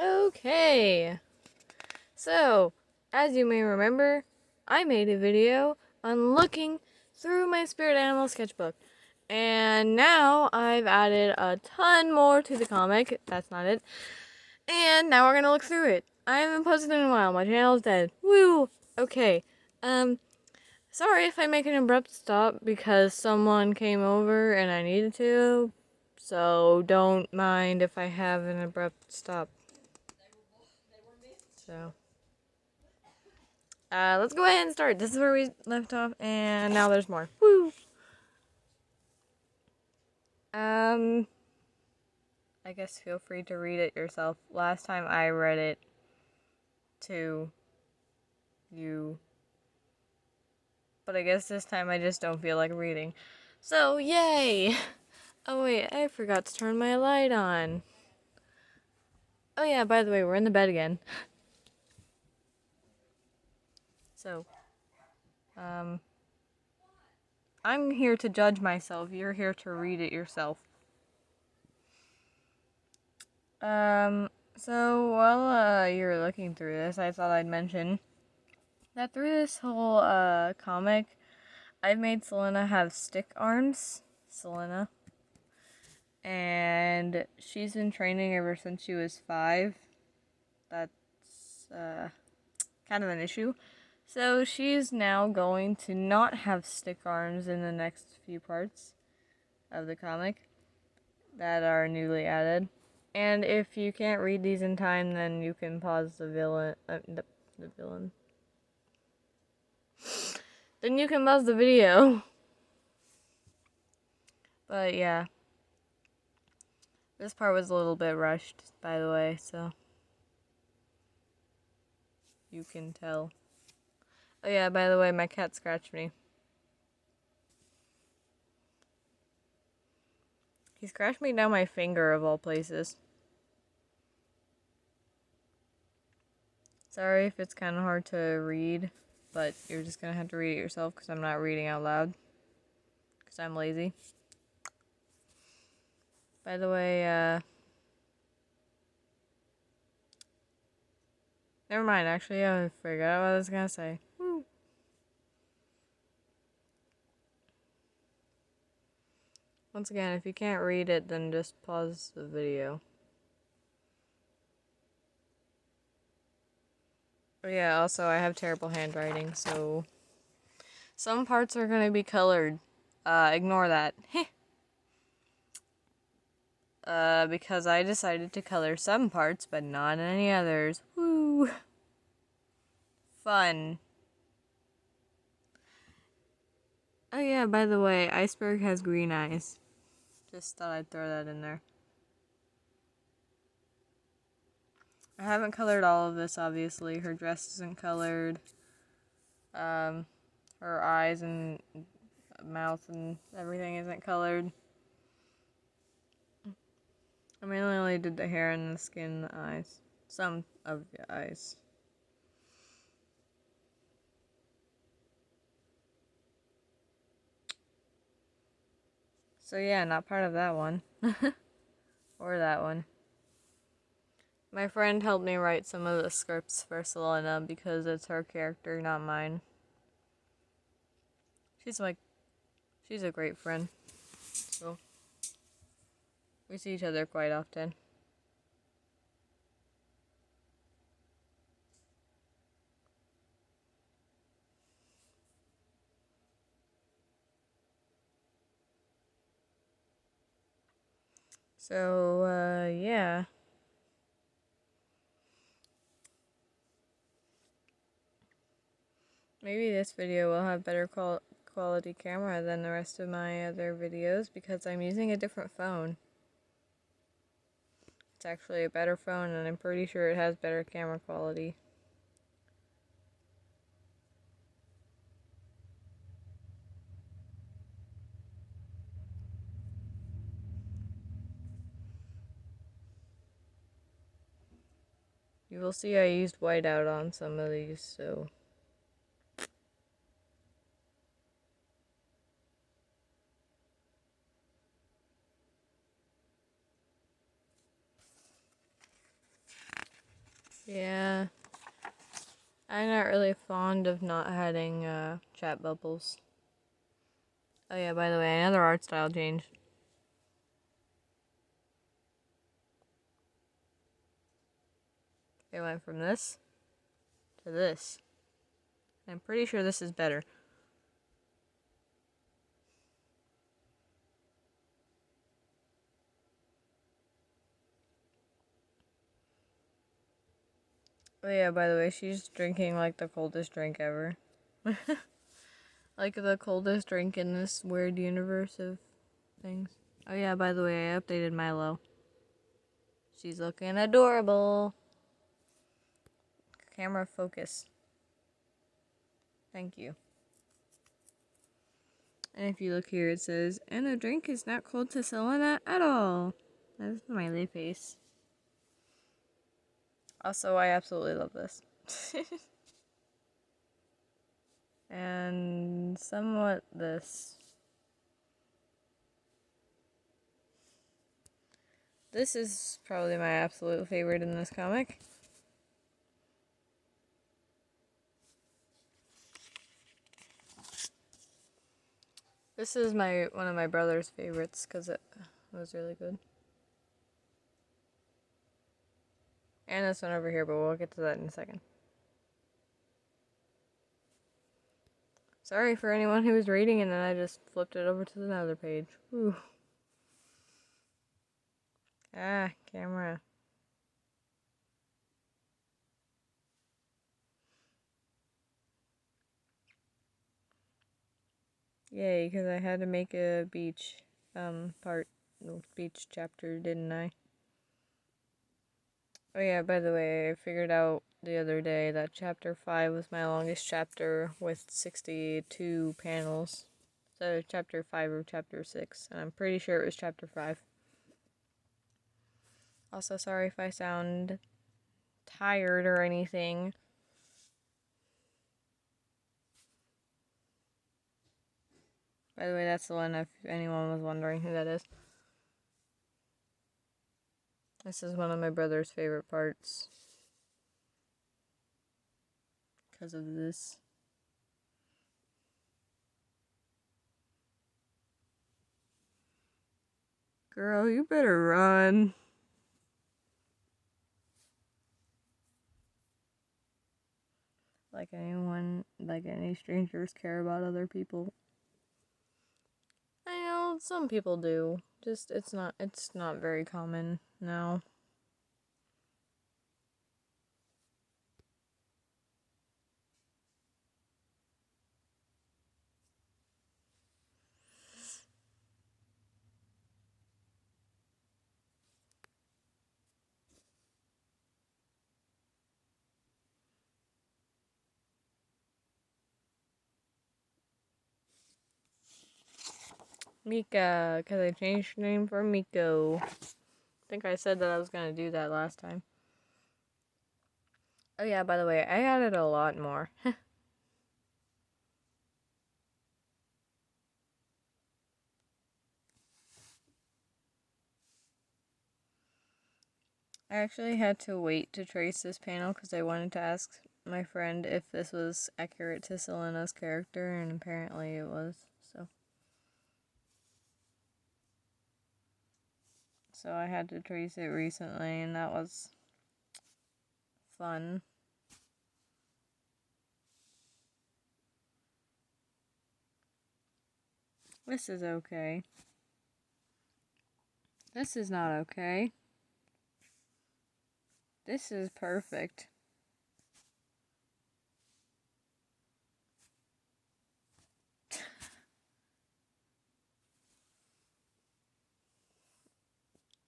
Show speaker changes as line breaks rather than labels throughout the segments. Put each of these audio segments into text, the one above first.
Okay, so as you may remember, I made a video on looking through my spirit animal sketchbook, and now I've added a ton more to the comic. That's not it. And now we're gonna look through it. I haven't posted in a while. My channel is dead. Woo! Okay. Sorry if I make an abrupt stop because someone came over and I needed to. So don't mind if I have an abrupt stop. So, let's go ahead and start. This is where we left off, and now there's more. Woo! I guess feel free to read it yourself. Last time I read it to you, but I guess this time I just don't feel like reading. So, yay! Oh wait, I forgot to turn my light on. Oh yeah, by the way, we're in the bed again. So, I'm here to judge myself. You're here to read it yourself. So while you're looking through this, I thought I'd mention that through this whole comic, I've made Selena have stick arms. Selena. And she's been training ever since she was 5. That's kind of an issue. So she's now going to not have stick arms in the next few parts of the comic that are newly added. And if you can't read these in time, then you can pause the villain. The villain. Then you can pause the video. But yeah. This part was a little bit rushed, by the way, so you can tell. Oh yeah, by the way, my cat scratched me. He scratched me down my finger, of all places. Sorry if it's kind of hard to read, but you're just gonna have to read it yourself because I'm not reading out loud. Because I'm lazy. By the way, never mind, actually, I forgot what I was gonna say. Woo. Once again, if you can't read it, then just pause the video. Oh yeah, also, I have terrible handwriting, so some parts are gonna be colored. Ignore that. Because I decided to color some parts, but not any others. Woo! Fun. Oh yeah, by the way, Iceberg has green eyes. Just thought I'd throw that in there. I haven't colored all of this, obviously. Her dress isn't colored. Her eyes and mouth and everything isn't colored. I mainly only did the hair and the skin and the eyes. Some of the eyes. So yeah, not part of that one. Or that one. My friend helped me write some of the scripts for Selena because it's her character, not mine. She's a great friend. So, we see each other quite often. So, yeah. Maybe this video will have better quality camera than the rest of my other videos because I'm using a different phone. It's actually a better phone and I'm pretty sure it has better camera quality. You will see I used whiteout on some of these, so... Yeah. I'm not really fond of not having chat bubbles. Oh yeah, by the way, another art style change. It went from this to this. I'm pretty sure this is better. Oh yeah, by the way, she's drinking like the coldest drink ever. Like the coldest drink in this weird universe of things. Oh yeah, by the way, I updated Milo. She's looking adorable. Camera focus. Thank you. And if you look here, it says, and the drink is not cold to Selena at all. That's a smiley face. Also, I absolutely love this. And somewhat this. This is probably my absolute favorite in this comic. This is one of my brother's favorites because it was really good. And this one over here, but we'll get to that in a second. Sorry for anyone who was reading and then I just flipped it over to another page. Whew. Ah, camera. Yay, because I had to make a beach beach chapter, didn't I? Oh yeah, by the way, I figured out the other day that chapter 5 was my longest chapter with 62 panels. So chapter 5 or chapter 6, and I'm pretty sure it was chapter 5. Also, sorry if I sound tired or anything. By the way, that's the one if anyone was wondering who that is. This is one of my brother's favorite parts. Because of this. Girl, you better run. Like any strangers care about other people. I know some people do. Just it's not very common now. Mika, because I changed her name for Mikko. I think I said that I was gonna do that last time. Oh yeah, by the way, I added a lot more. I actually had to wait to trace this panel because I wanted to ask my friend if this was accurate to Selena's character, and apparently it was, So I had to trace it recently, and that was fun. This is okay. This is not okay. This is perfect.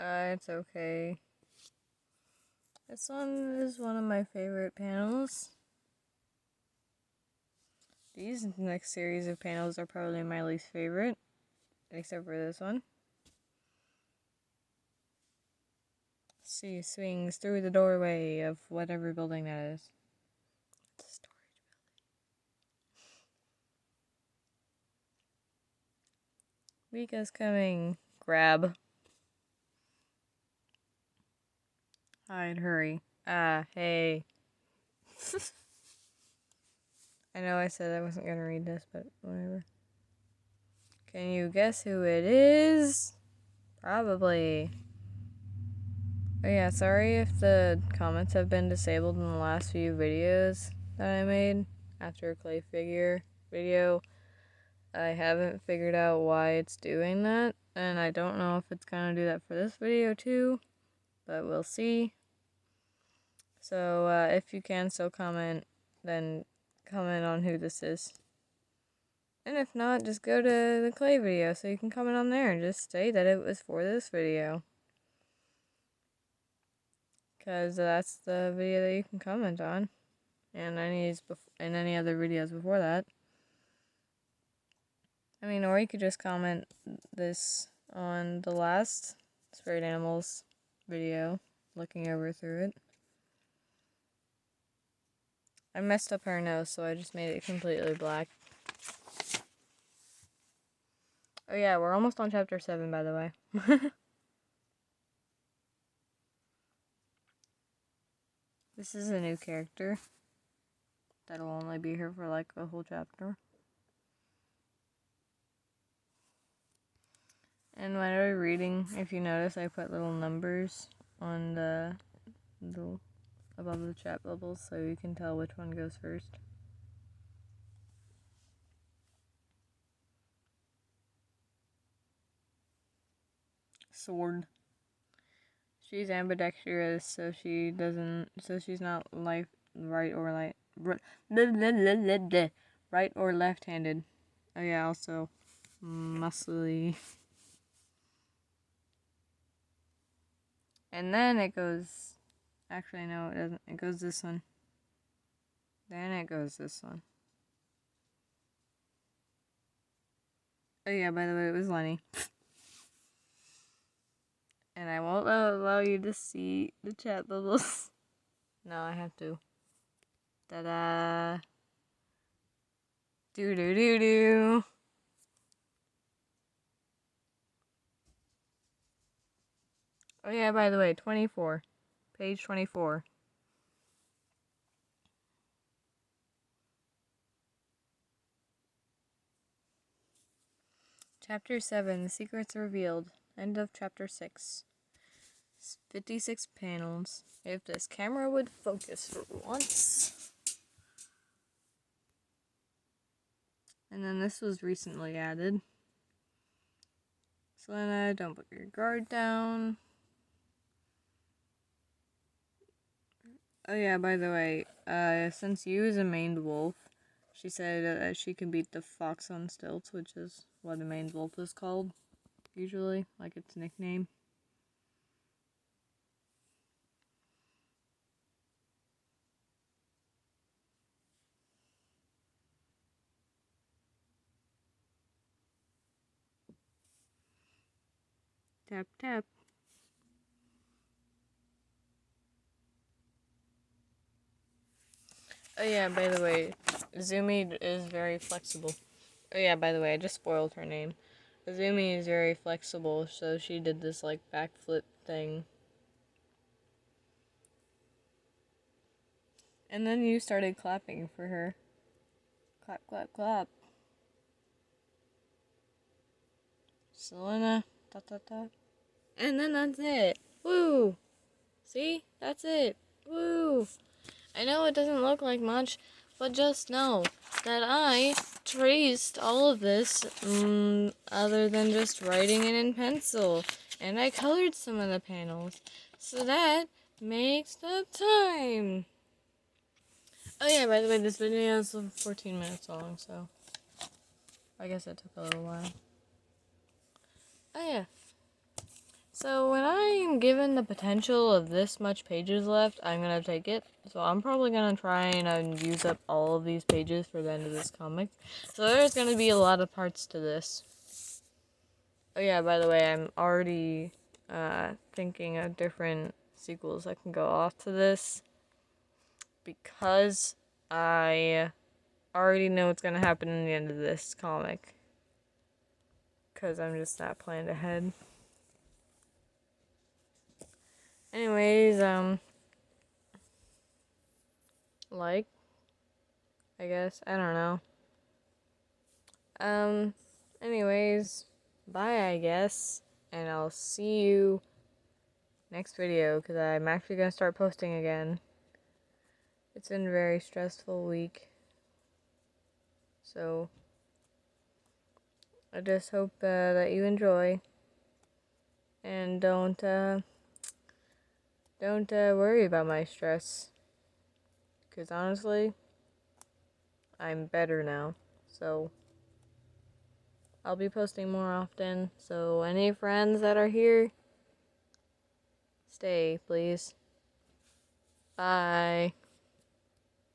It's okay. This one is one of my favorite panels. These next series of panels are probably my least favorite, except for this one. She swings through the doorway of whatever building that is. It's a storage building. Mika's coming. Grab. Hide, hurry. Hey. I know I said I wasn't gonna read this, but whatever. Can you guess who it is? Probably. Oh yeah, sorry if the comments have been disabled in the last few videos that I made after a clay figure video. I haven't figured out why it's doing that, and I don't know if it's gonna do that for this video too, but we'll see. So if you can still comment, then comment on who this is. And if not, just go to the clay video so you can comment on there and just say that it was for this video. Because that's the video that you can comment on. And any other videos before that. I mean, or you could just comment this on the last Spirit Animals video, looking over through it. I messed up her nose, so I just made it completely black. Oh yeah, we're almost on chapter 7, by the way. This is a new character that'll only be here for like a whole chapter. And when I was reading, if you notice, I put little numbers on the above the chat bubbles so you can tell which one goes first. Sword. She's ambidextrous, so she's not right or left-handed. Oh yeah, also muscly. And then it goes. Actually, no, it doesn't. It goes this one. Then it goes this one. Oh yeah, by the way, it was Lenny. And I won't allow you to see the chat bubbles. No, I have to. Ta-da! Do-do-do-do! Oh yeah, by the way, 24. Page 24. Chapter 7, The Secrets Revealed. End of Chapter 6. 56 panels. If this camera would focus for once. And then this was recently added. Selena, don't put your guard down. Oh yeah, by the way, since you is a maned wolf, she said that she can beat the fox on stilts, which is what a maned wolf is called, usually, like its nickname. Tap, tap. Oh yeah, by the way, Zumi is very flexible. Oh yeah, by the way, I just spoiled her name. Zumi is very flexible, so she did this, like, backflip thing. And then you started clapping for her. Clap, clap, clap. Selena, ta-ta-ta. And then that's it. Woo! See? That's it. Woo! I know it doesn't look like much, but just know that I traced all of this other than just writing it in pencil. And I colored some of the panels. So that makes the time. Oh yeah, by the way, this video is 14 minutes long, so I guess it took a little while. Oh yeah. So when I'm given the potential of this much pages left, I'm gonna take it. So I'm probably gonna try and use up all of these pages for the end of this comic. So there's gonna be a lot of parts to this. Oh yeah, by the way, I'm already thinking of different sequels that can go off to this. Because I already know what's gonna happen in the end of this comic. Because I'm just that planned ahead. Anyways, like, I guess. I don't know. Anyways, bye, I guess. And I'll see you next video, because I'm actually going to start posting again. It's been a very stressful week. So, I just hope that you enjoy. And don't worry about my stress. Because honestly, I'm better now. So, I'll be posting more often. So, any friends that are here, stay, please. Bye.